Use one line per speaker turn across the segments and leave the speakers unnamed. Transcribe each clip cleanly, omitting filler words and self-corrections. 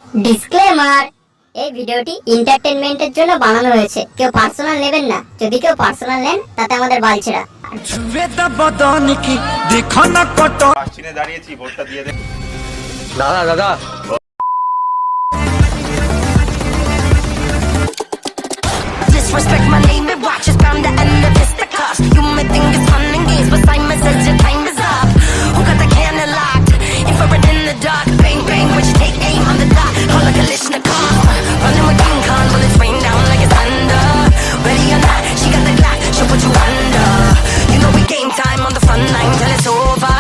Disclaimer, এই ভিডিওটি এন্টারটেইনমেন্টের জন্য বানানো হয়েছে। কেউ পার্সোনাল নেবেন না। যদি কেউ পার্সোনাল নেন তাতে আমাদের বালছেড়া।
চিনে দাঁড়িয়েছি, ভোটটা দিয়ে দে।
দাদা দাদা
Disrespect my name and watch us bound to end the fisticuffs. You may think it's fun and games, but Simon says your time is up. Who got the cannon locked? Infrared in the dark. Bang bang, when you take aim on the dot. Call like a Kalishnikov. Running with King Kong, will it rain down like it's thunder? Ready or not, she got the Glock, she'll put you under. You know we game time on the front line till it's over.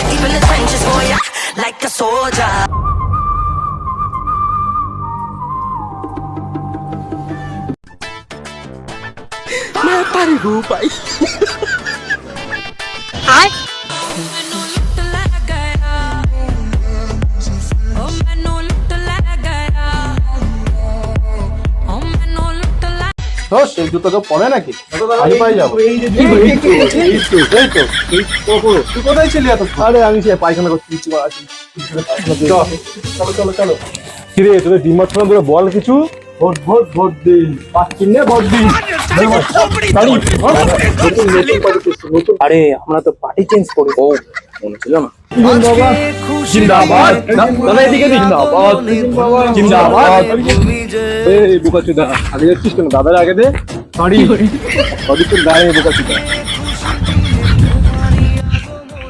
Deep in the trenches for ya, like a soldier.
मैं पर हूँ भाई।
এই জুতো কেউ পরে নাকি? আমি পাই যাবো। তুই কোথায় ছিলি এত? আরে আমি সে পায়খানা করছি। চলো চলো চলো। কিরে তোদের ডিম মাছ ধরে বল কিছু? ভোট ভোট ভোট দিন, পাচ্ছি না ভোট দিন।
আরে আমরা তো পার্টি চেঞ্জ করি। ও মনে ছিল না।
জিন্দাবাদ দাদা, এদিকে জিন্দাবাদ জিন্দাবাদ। এই বোকাচোদা আগে যাচ্ছিস কেন? দাদার আগে দে সরি তো গায়ে বোকাচোদা।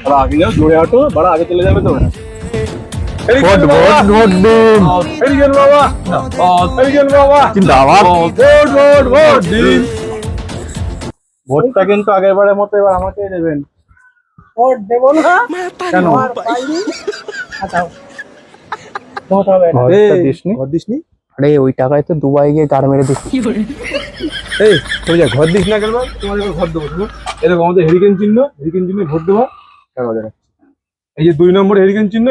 আর আগে যাও, জোরে হাঁটো, বড় আগে চলে যাবে তো। ভোট ভোট ভোট দিন, হরিজন বাবা হরিজন বাবা জিন্দাবাদ। ভোট ভোট ভোট দিন। ভোটটা কিন্তু আগের বারের মতো এবার আমাকেই দেবেন। ভোট দেবো না কেন?
আরে ওই টাকায় তো দুবাই গিয়ে গাড় মেরে দিচ্ছি।
এই তুমি যা ঘর দিস না কেন? তোমার এবার ঘর দেবো শুনো। এরকম আমাদের হেরিকেন চিহ্ন ভোট দেবো। এই যে 2 নম্বর হেরিকেন চিহ্ন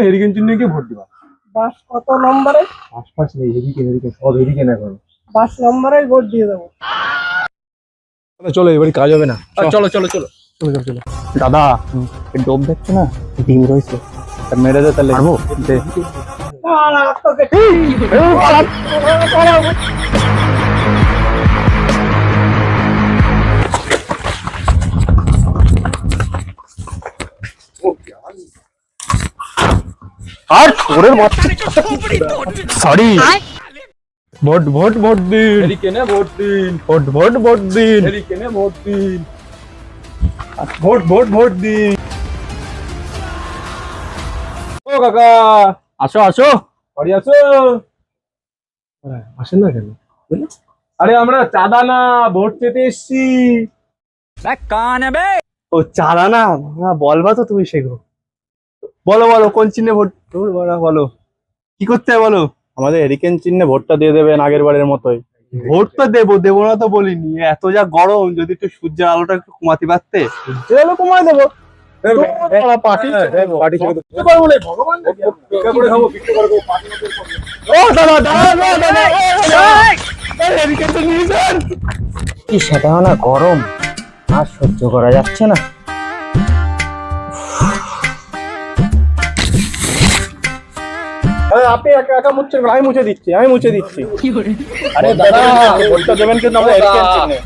গিয়ে ভোট দেবা।
বাস কত নম্বরে?
পাঁচ নেই, হেরিকেন সব হেরিকেন এখন।
5 নম্বরে ভোট দিয়ে দেবো।
চলো এবারে কাজ হবে না।
চলো চলো চলো
চলো চলো চলো।
দাদা এই ডোব দেখছো না? ডিম রয়েছে,
মেরে দে তাহলে।
পারবো? দে।
আর ছোড়ের বাচ্চা সরি। ভোট ভোট ভোট দিন, হেরিকেনে ভোট দিন। ভোট ভোট ভোট দিন, হেরিকেনে ভোট দিন। ভোট ভোট ভোট দিন। ও কাকা
আসো আসো।
বাড়ি আছো? আসেন না কেন? আরে আমরা চাঁদা না, ভোট পেতে এসছি। ও চাঁদা না, বলবা তো তুমি সেগো। বলো বলো কোন চিহ্নে ভোট বলো, কি করতে হবে বলো। আমাদের হেরিকেন চিহ্নে ভোটটা দিয়ে দেবেন আগের বারের মতোই। ভোট তো দেবো না তো বলিনি। এত যা গরম, যদি একটু সূর্যের আলোটা একটু কমাতে পারতে, সূর্যের আলো কমায় দেবো।
কি সেটা না গরম আর সহ্য করা যাচ্ছে না।
আপনি একা মুছছেন, আমি মুছে দিচ্ছি। আরে দাদা ভোটটা দেবেন কিন্তু আমাদের হেরিকেন চিহ্নে।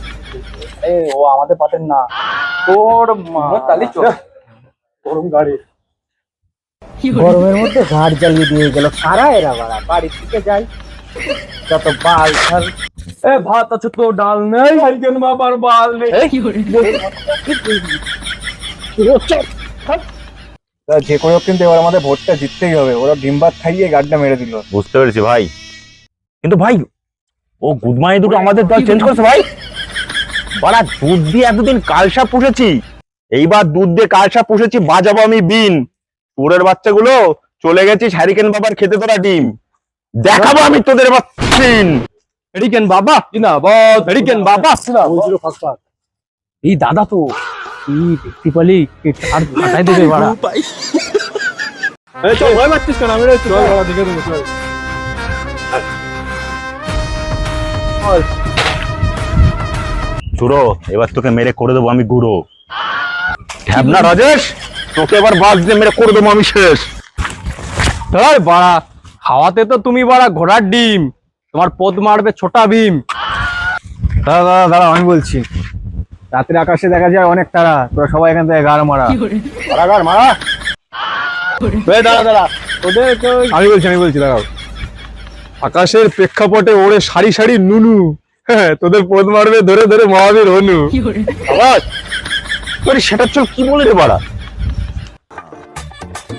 ও আমাদের পাতেন না।
তোর তালি চল। গরম গাড়ি,
গরমের মধ্যে ঘাট জ্বালিয়ে দিয়ে গেল সারা। এরা বাড়া বাড়ি থেকে যাই, যত বাল ছাল।
ভাত আছে তো ডাল নেই, হেরিকেন বাবার বাল নেই। যে কোনো কিন্তু এবার আমাদের ভোটটা জিততেই হবে। ওরা ডিম ভাত খাইয়ে গাড়িটা মেরে দিল।
বুঝতে পেরেছি ভাই, কিন্তু ভাই ও গুদমাই দুটো আমাদের দল চেঞ্জ করেছে ভাই। বাড়া দুধ দিয়ে এতদিন কালসা পুষেছি, এইবার দুধ দিয়ে কালসা পুষেছি, বাজাবো আমি বিন। চোরের বাচ্চাগুলো চলে গেছিস হ্যারিকেন বাবার খেতে তোরা ডিম। দেখাবো আমি তোদের এবার সিন।
হেরিকেন বাবা জিন্দাবাদ, হেরিকেন বাবা
ফাঁক। এই দাদা তো দেখতে পালি আর ফাটাই দেবে বাড়া।
চল ভয় পাচ্ছিস কেন? আমি চল বাড়া দেখে দেবো। চল
চুরো, এবার তোকে মেরে করে দেবো আমি গুঁড়ো। ঢ্যাবনা রাজেশ, তোকে এবার বাস দিয়ে মেরে করে দেবো আমি শেষ।
বাড়া হাওয়াতে তো তুমি বড় ঘোড়ার ডিম, তোমার পোদ মারবে ছোটা ভীম। দাঁড়া দাঁড়া দাঁড়া, আমি বলছি। রাতের আকাশে দেখা যায় অনেক তারা, তোরা সবাই এখান থেকে গাড় মারা। গাড় মারা। দাঁড়া দাঁড়া, আমি বলছি দাঁড়াও। আকাশের প্রেক্ষাপটে ওড়ে সারি সারি নুনু, হ্যাঁ তোদের পোদ মারবে ধরে ধরে মহাবীর হনু। আবার
সেটা চল কি বলে রে বাড়া?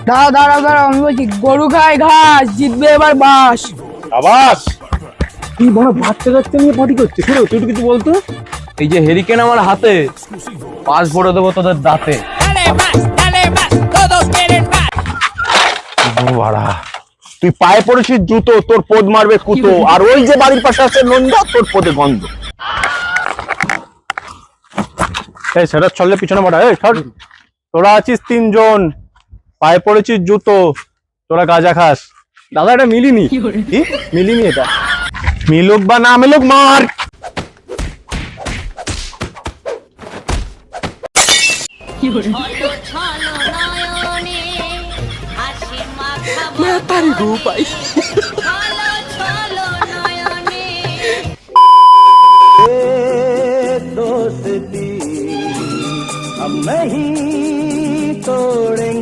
দাঁড়াও আমি বলছি গরু খায় ঘাস, জিতবে এবার বাস।
আবাস
কি বড় বাচ্চা কাচ্চা নিয়ে পার্টি করছে, তুই কিছু বলতো। এই যে হেরিকেন আমার হাতে, পাঁচ ভরে দেবো তোদের দাঁতে।
বাড়া, তুই পায়ে পড়েছিস জুতো, তোর পোদ মারবে কুতো, আর ওই যে বাড়ির পাশে আছে নন্দা, তোর পোদে গন্ধ।
এই সেটা চললে পিছনে বাড়া। এই সর, তোরা আছিস তিনজন, পায়ে পড়েছিস জুতো, তোরা গাঁজা খাস। দাদা এটা মিলিনি, কি মিলিনি, এটা মিলুক বা না মিলুক মার।
दोस्ती हम नहीं तोड़ेंगे।